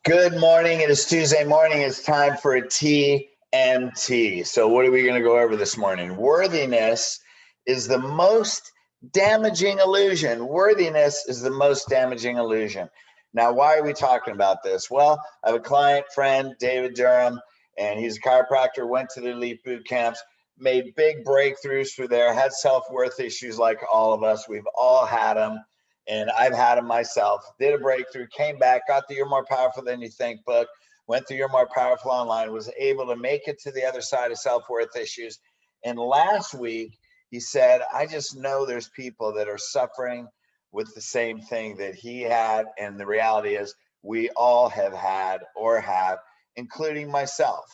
Good morning. It is Tuesday morning. It's time for a TMT. So what are we going to go over this morning? Worthiness is the most damaging illusion. Worthiness is the most damaging illusion. Now, why are we talking about this? Well, I have a client friend, David Durham, and he's a chiropractor, went to the elite boot camps, made big breakthroughs through there, had self-worth issues like all of us. We've all had them. And I've had them myself. Did a breakthrough, came back, got the You're More Powerful Than You Think book, went through You're More Powerful Online, was able to make it to the other side of self-worth issues. And last week, he said, I just know there's people that are suffering with the same thing that he had. And the reality is we all have had or have, including myself.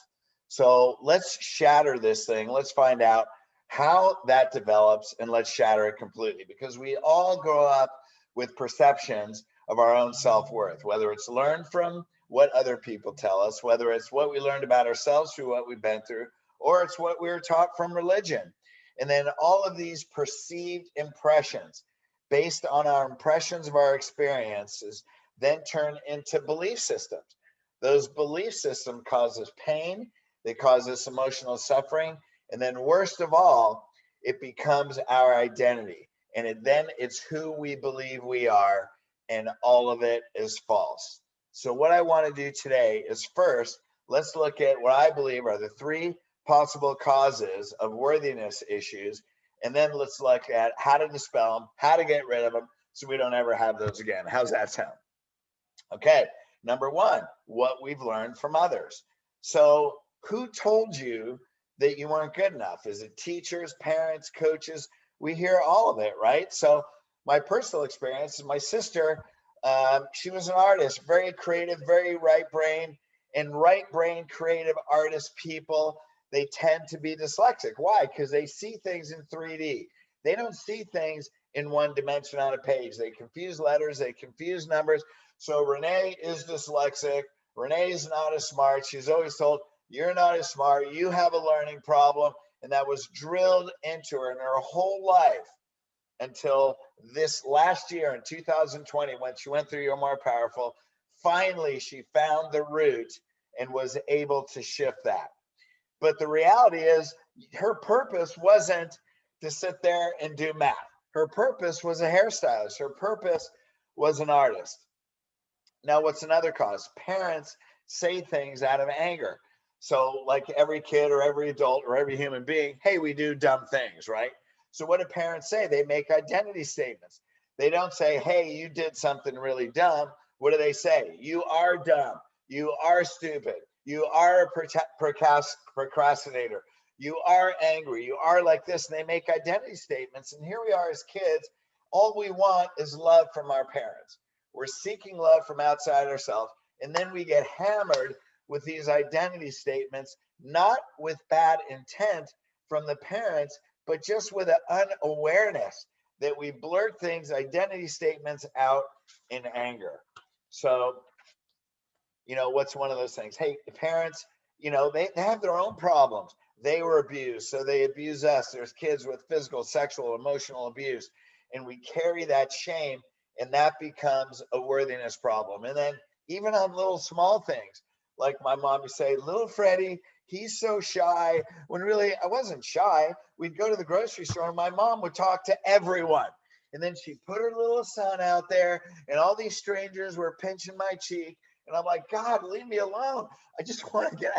So let's shatter this thing. Let's find out how that develops and let's shatter it completely, because we all grow up with perceptions of our own self-worth, whether it's learned from what other people tell us, whether it's what we learned about ourselves through what we've been through, or it's what we were taught from religion. And then all of these perceived impressions based on our impressions of our experiences then turn into belief systems. Those belief systems cause us pain, they cause us emotional suffering, and then worst of all, it becomes our identity. And it's who we believe we are, and all of it is false. So what I want to do today is first, let's look at what I believe are the three possible causes of worthiness issues, and then let's look at how to dispel them, how to get rid of them, so we don't ever have those again. How's that sound? Okay, number one, what we've learned from others. So who told you that you weren't good enough? Is it teachers, parents, coaches? We hear all of it, right? So my personal experience is my sister, she was an artist, very creative, very right brain, and right brain creative artist people, they tend to be dyslexic. Why? Because they see things in 3D. They don't see things in one dimension on a page. They confuse letters, they confuse numbers. So Renee is dyslexic. Renee is not as smart. She's always told, you're not as smart, you have a learning problem. And that was drilled into her in her whole life until this last year in 2020, when she went through You're More Powerful. Finally, she found the root and was able to shift that. But the reality is, her purpose wasn't to sit there and do math. Her purpose was a hairstylist. Her purpose was an artist. Now, what's another cause? Parents say things out of anger. So like every kid or every adult or every human being, hey, we do dumb things, right? So what do parents say? They make identity statements. They don't say, hey, you did something really dumb. What do they say? You are dumb. You are stupid. You are a procrastinator. You are angry. You are like this. And they make identity statements. And here we are as kids. All we want is love from our parents. We're seeking love from outside ourselves. And then we get hammered with these identity statements, not with bad intent from the parents, but just with an unawareness that we blurt things, identity statements out in anger. So, what's one of those things? Hey, parents, they have their own problems. They were abused, so they abuse us. There's kids with physical, sexual, emotional abuse, and we carry that shame, and that becomes a worthiness problem. And then even on little small things, like my mom would say, little Freddie, he's so shy, when really I wasn't shy. We'd go to the grocery store and my mom would talk to everyone. And then she'd put her little son out there and all these strangers were pinching my cheek. And I'm like, God, leave me alone. I just want to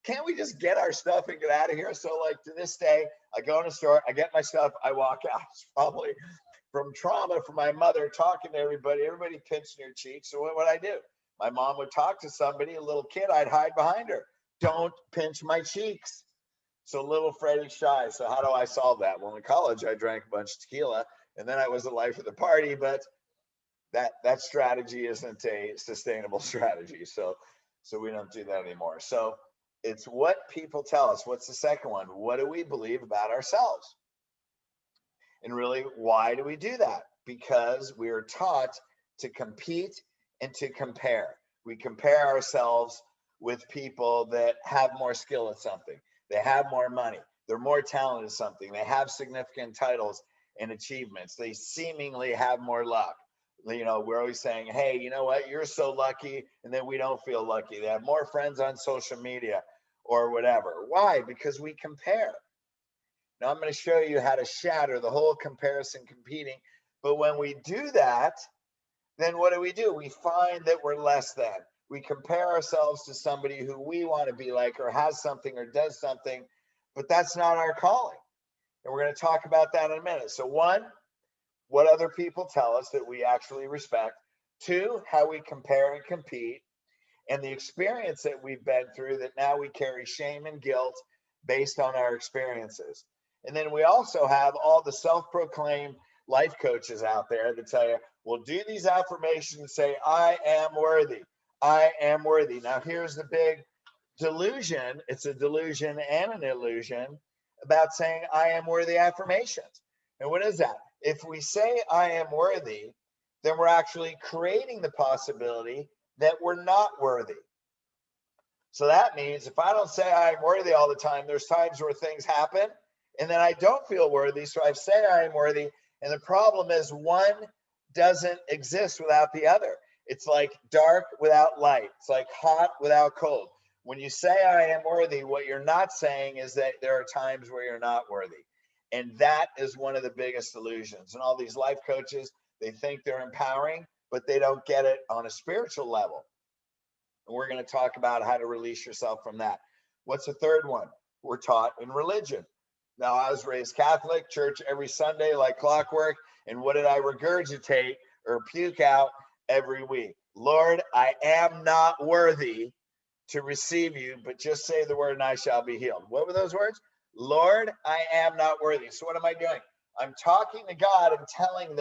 can't we just get our stuff and get out of here? So like to this day, I go in a store, I get my stuff, I walk out. It's probably from trauma from my mother talking to everybody pinching your cheeks. So what would I do? My mom would talk to somebody, a little kid, I'd hide behind her. Don't pinch my cheeks. So little Freddie's shy. So how do I solve that? Well, in college, I drank a bunch of tequila, and then I was the life of the party, but that strategy isn't a sustainable strategy. So we don't do that anymore. So it's what people tell us. What's the second one? What do we believe about ourselves? And really, why do we do that? Because we are taught to compete and to compare. We compare ourselves with people that have more skill at something. They have more money. They're more talented at something. They have significant titles and achievements. They seemingly have more luck. we're always saying, hey, you know what, you're so lucky, and then we don't feel lucky. They have more friends on social media or whatever. Why? Because we compare. Now I'm going to show you how to shatter the whole comparison competing. But when we do that, then what do? We find that we're less than. We compare ourselves to somebody who we want to be like, or has something, or does something, but that's not our calling. And we're going to talk about that in a minute. So one, what other people tell us that we actually respect. Two, how we compare and compete, and the experience that we've been through that now we carry shame and guilt based on our experiences. And then we also have all the self-proclaimed life coaches out there that tell you, well, do these affirmations and say, I am worthy. I am worthy. Now, here's the big delusion. It's a delusion and an illusion about saying I am worthy affirmations. And what is that? If we say I am worthy, then we're actually creating the possibility that we're not worthy. So that means if I don't say I'm worthy all the time, there's times where things happen and then I don't feel worthy. So I say I am worthy. And the problem is one doesn't exist without the other. It's like dark without light. It's like hot without cold. When you say I am worthy, what you're not saying is that there are times where you're not worthy. And that is one of the biggest illusions. And all these life coaches, they think they're empowering, but they don't get it on a spiritual level. And we're going to talk about how to release yourself from that. What's the third one? We're taught in religion. Now, I was raised Catholic, church every Sunday like clockwork. And what did I regurgitate or puke out every week? Lord, I am not worthy to receive you, but just say the word and I shall be healed. What were those words? Lord, I am not worthy. So what am I doing? I'm talking to God and telling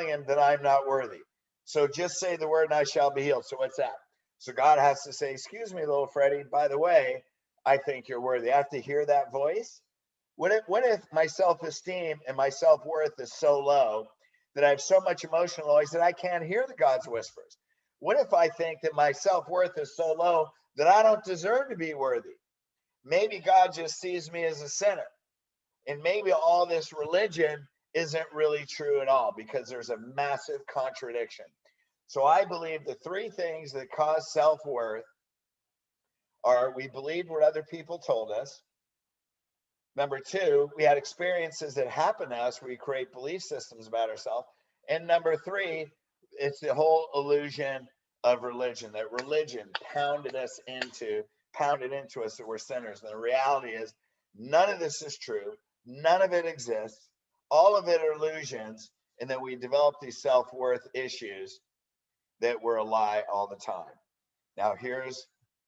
him that I'm not worthy. So just say the word and I shall be healed. So what's that? So God has to say, excuse me, little Freddie, by the way, I think you're worthy. I have to hear that voice. What if my self-esteem and my self-worth is so low that I have so much emotional noise that I can't hear the God's whispers? What if I think that my self-worth is so low that I don't deserve to be worthy? Maybe God just sees me as a sinner. And maybe all this religion isn't really true at all because there's a massive contradiction. So I believe the three things that cause self-worth are we believed what other people told us. Number two, we had experiences that happened to us where we create belief systems about ourselves. And number three, it's the whole illusion of religion, that religion pounded into us that we're sinners. And the reality is none of this is true. None of it exists. All of it are illusions. And then we develop these self-worth issues that we're a lie all the time. Now, here's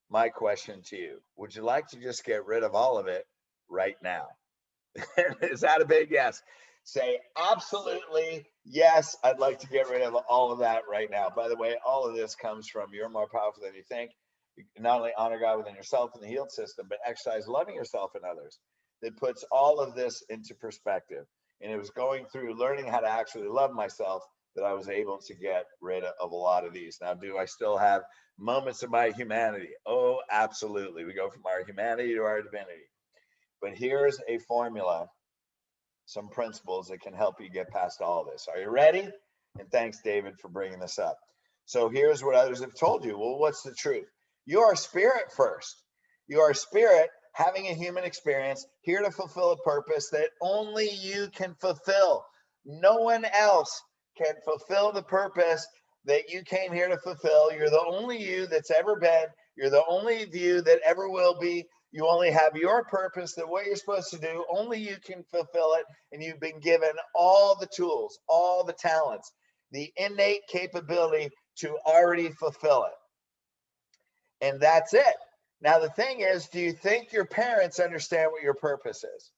my question to you. Would you like to just get rid of all of it right now? Is that a big yes? Say absolutely yes. I'd like to get rid of all of that right now. By the way, all of this comes from you're more powerful than you think. You not only honor God within yourself and the healed system, but exercise loving yourself and others. That puts all of this into perspective. And it was going through learning how to actually love myself that I was able to get rid of a lot of these. Now, do I still have moments of my humanity? Oh, absolutely. We go from our humanity to our divinity. But here's a formula, some principles that can help you get past all of this. Are you ready? And thanks, David, for bringing this up. So here's what others have told you. Well, what's the truth? You are spirit first. You are spirit having a human experience, here to fulfill a purpose that only you can fulfill. No one else can fulfill the purpose that you came here to fulfill. You're the only you that's ever been. You're the only you that ever will be. You only have your purpose, that what you're supposed to do, only you can fulfill it. And you've been given all the tools, all the talents, the innate capability to already fulfill it. And that's it. Now, the thing is, do you think your parents understand what your purpose is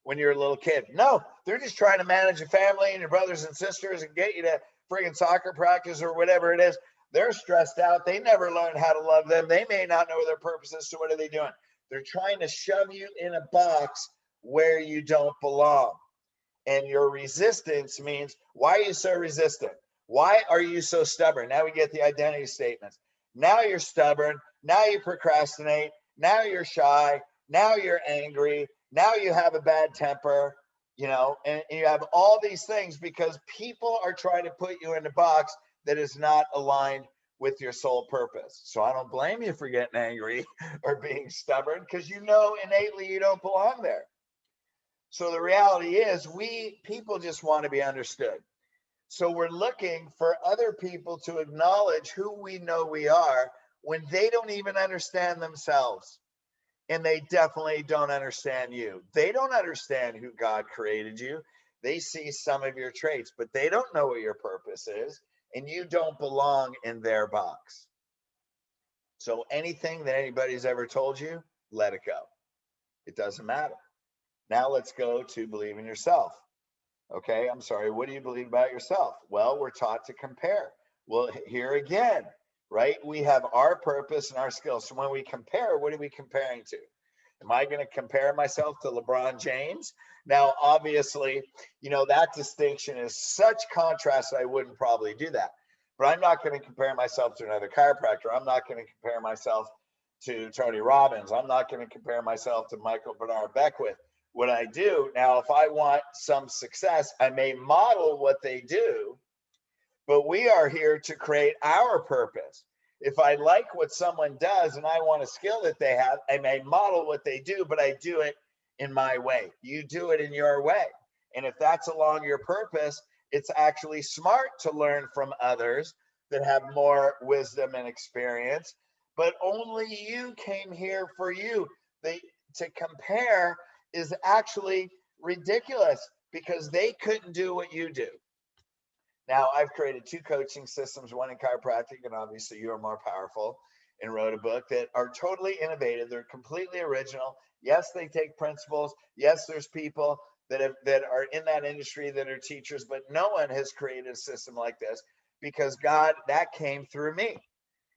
when you're a little kid? No, they're just trying to manage a family and your brothers and sisters and get you to friggin' soccer practice or whatever it is. They're stressed out. They never learned how to love them. They may not know their purpose is. So what are they doing? They're trying to shove you in a box where you don't belong. And your resistance means, why are you so resistant? Why are you so stubborn? Now we get the identity statements. Now you're stubborn. Now you procrastinate. Now you're shy. Now you're angry. Now you have a bad temper. and you have all these things because people are trying to put you in a box that is not aligned with your soul purpose. So I don't blame you for getting angry or being stubborn, because innately you don't belong there. So the reality is, people just want to be understood. So we're looking for other people to acknowledge who we know we are when they don't even understand themselves. And they definitely don't understand you. They don't understand who God created you. They see some of your traits, but they don't know what your purpose is, and you don't belong in their box. So anything that anybody's ever told you, let it go. It doesn't matter. Now let's go to believe in yourself. Okay, I'm sorry, what do you believe about yourself? Well, we're taught to compare. Well, here again, right? We have our purpose and our skills. So when we compare, what are we comparing to? Am I going to compare myself to LeBron James? Now, obviously, that distinction is such contrast that I wouldn't probably do that. But I'm not going to compare myself to another chiropractor. I'm not going to compare myself to Tony Robbins. I'm not going to compare myself to Michael Bernard Beckwith. What I do now, if I want some success, I may model what they do, but we are here to create our purpose. If I like what someone does and I want a skill that they have, I may model what they do, but I do it in my way. You do it in your way. And if that's along your purpose, it's actually smart to learn from others that have more wisdom and experience, but only you came here for you. To compare is actually ridiculous because they couldn't do what you do. Now, I've created 2 coaching systems, one in chiropractic, and obviously you are more powerful, and wrote a book that are totally innovative. They're completely original. Yes, they take principles. Yes, there's people that are in that industry that are teachers, but no one has created a system like this because God, that came through me.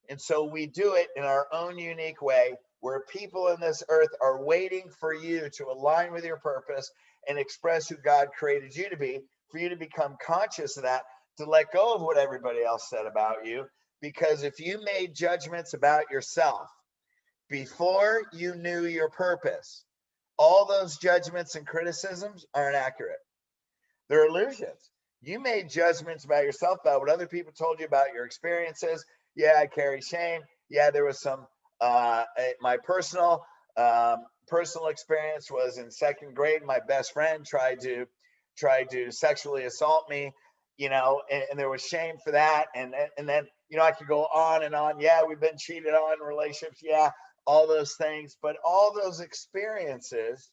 And so we do it in our own unique way, where people in this earth are waiting for you to align with your purpose and express who God created you to be, for you to become conscious of that, to let go of what everybody else said about you. Because if you made judgments about yourself before you knew your purpose, all those judgments and criticisms are inaccurate. They're illusions. You made judgments about yourself, about what other people told you about your experiences. Yeah, I carry shame. Yeah, there was some, my personal experience was in 2nd grade. My best friend tried to sexually assault me, and there was shame for that. And then, I could go on and on. Yeah, we've been cheated on in relationships. Yeah, all those things. But all those experiences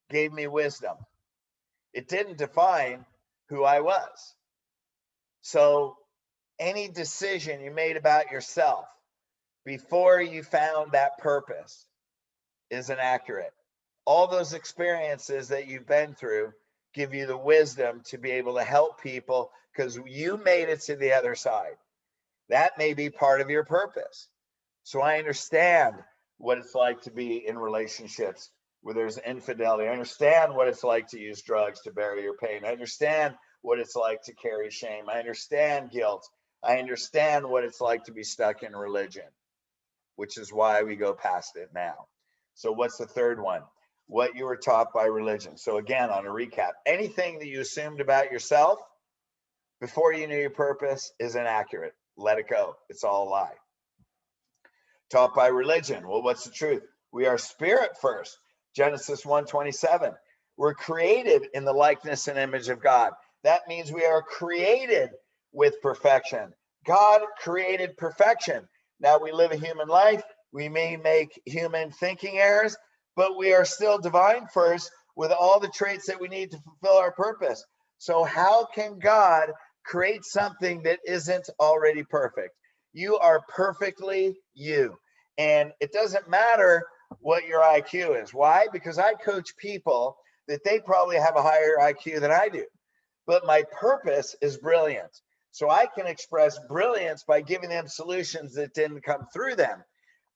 gave me wisdom. It didn't define who I was. So any decision you made about yourself before you found that purpose is inaccurate. All those experiences that you've been through give you the wisdom to be able to help people because you made it to the other side. That may be part of your purpose. So I understand what it's like to be in relationships where there's infidelity. I understand what it's like to use drugs to bury your pain. I understand what it's like to carry shame. I understand guilt. I understand what it's like to be stuck in religion, which is why we go past it now. So what's the third one? What you were taught by religion. So again, on a recap, anything that you assumed about yourself before you knew your purpose is inaccurate. Let it go. It's all a lie. Taught by religion. Well, what's the truth? We are spirit first. Genesis 1:27. We're created in the likeness and image of God. That means we are created with perfection. God created perfection. Now we live a human life. We may make human thinking errors, but we are still divine first with all the traits that we need to fulfill our purpose. So how can God create something that isn't already perfect? You are perfectly you. And it doesn't matter what your IQ is. Why? Because I coach people that they probably have a higher IQ than I do. But my purpose is brilliance. So I can express brilliance by giving them solutions that didn't come through them.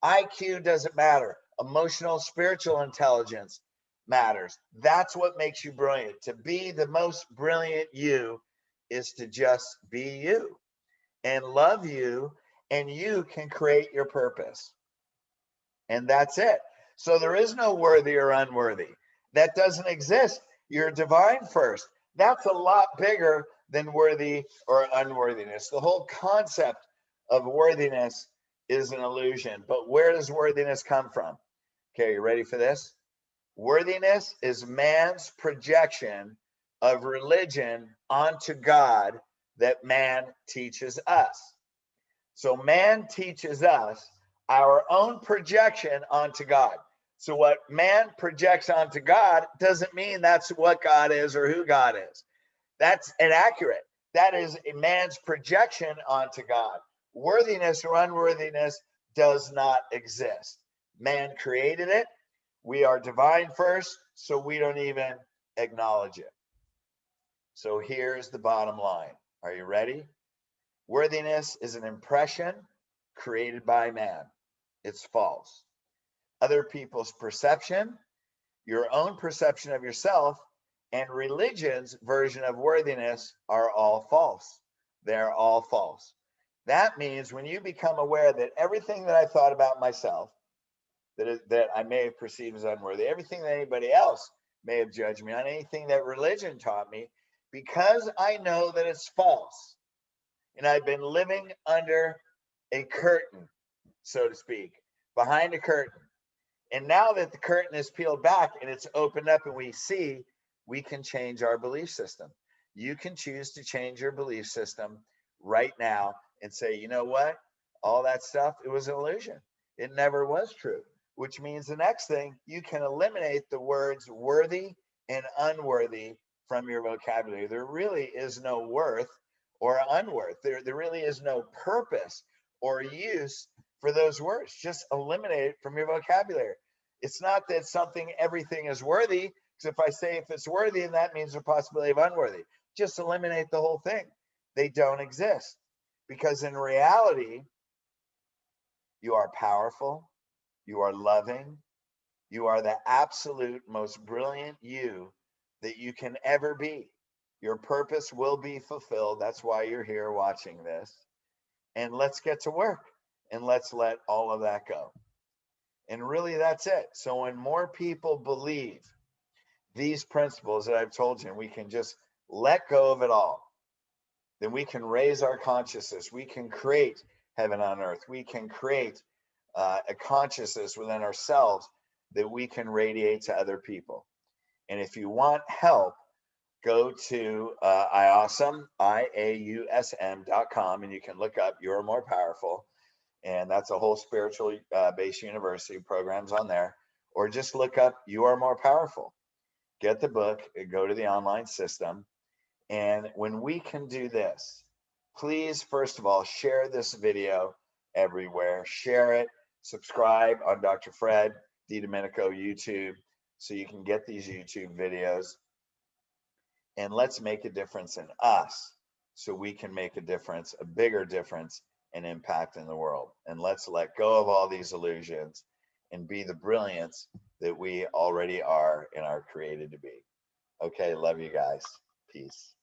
IQ doesn't matter. Emotional, spiritual intelligence matters. That's what makes you brilliant. To be the most brilliant you is to just be you and love you, and you can create your purpose. And that's it. So there is no worthy or unworthy. That doesn't exist. You're divine first. That's a lot bigger than worthy or unworthiness. The whole concept of worthiness is an illusion. But where does worthiness come from? Okay, you ready for this? Worthiness is man's projection of religion onto God that man teaches us. So man teaches us our own projection onto God. So what man projects onto God doesn't mean that's what God is or who God is. That's inaccurate. That is a man's projection onto God. Worthiness or unworthiness does not exist. Man created it. We are divine first, so we don't even acknowledge it. So here's the bottom line. Are you ready? Worthiness is an impression created by man. It's false. Other people's perception, your own perception of yourself, and religion's version of worthiness are all false. They're all false. That means when you become aware that everything that I thought about myself, that I may have perceived as unworthy, everything that anybody else may have judged me on, anything that religion taught me, because I know that it's false, and I've been living under a curtain, so to speak, behind a curtain. And now that the curtain is peeled back and it's opened up and we see, we can change our belief system. You can choose to change your belief system right now and say, you know what? All that stuff, it was an illusion. It never was true, which means the next thing, you can eliminate the words worthy and unworthy from your vocabulary. There really is no worth or unworth. There really is no purpose or use for those words. Just eliminate it from your vocabulary. It's not that everything is worthy, because if I say if it's worthy, and that means the possibility of unworthy. Just eliminate the whole thing. They don't exist. Because in reality, you are powerful, you are loving, you are the absolute most brilliant you that you can ever be. Your purpose will be fulfilled. That's why you're here watching this. And let's get to work and let's let all of that go. And really, that's it. So when more people believe these principles that I've told you, and we can just let go of it all, then we can raise our consciousness. We can create heaven on earth. We can create a consciousness within ourselves that we can radiate to other people. And if you want help, go to IAUSM.com, and you can look up You're More Powerful. And that's a whole spiritual based university programs on there. Or just look up You Are More Powerful. Get the book, go to the online system. And when we can do this, please, first of all, share this video everywhere. Share it, subscribe on Dr. Fred DiDomenico YouTube so you can get these YouTube videos. And let's make a difference in us so we can make a difference, a bigger difference and impact in the world. And let's let go of all these illusions and be the brilliance that we already are and are created to be. Okay, love you guys. Peace.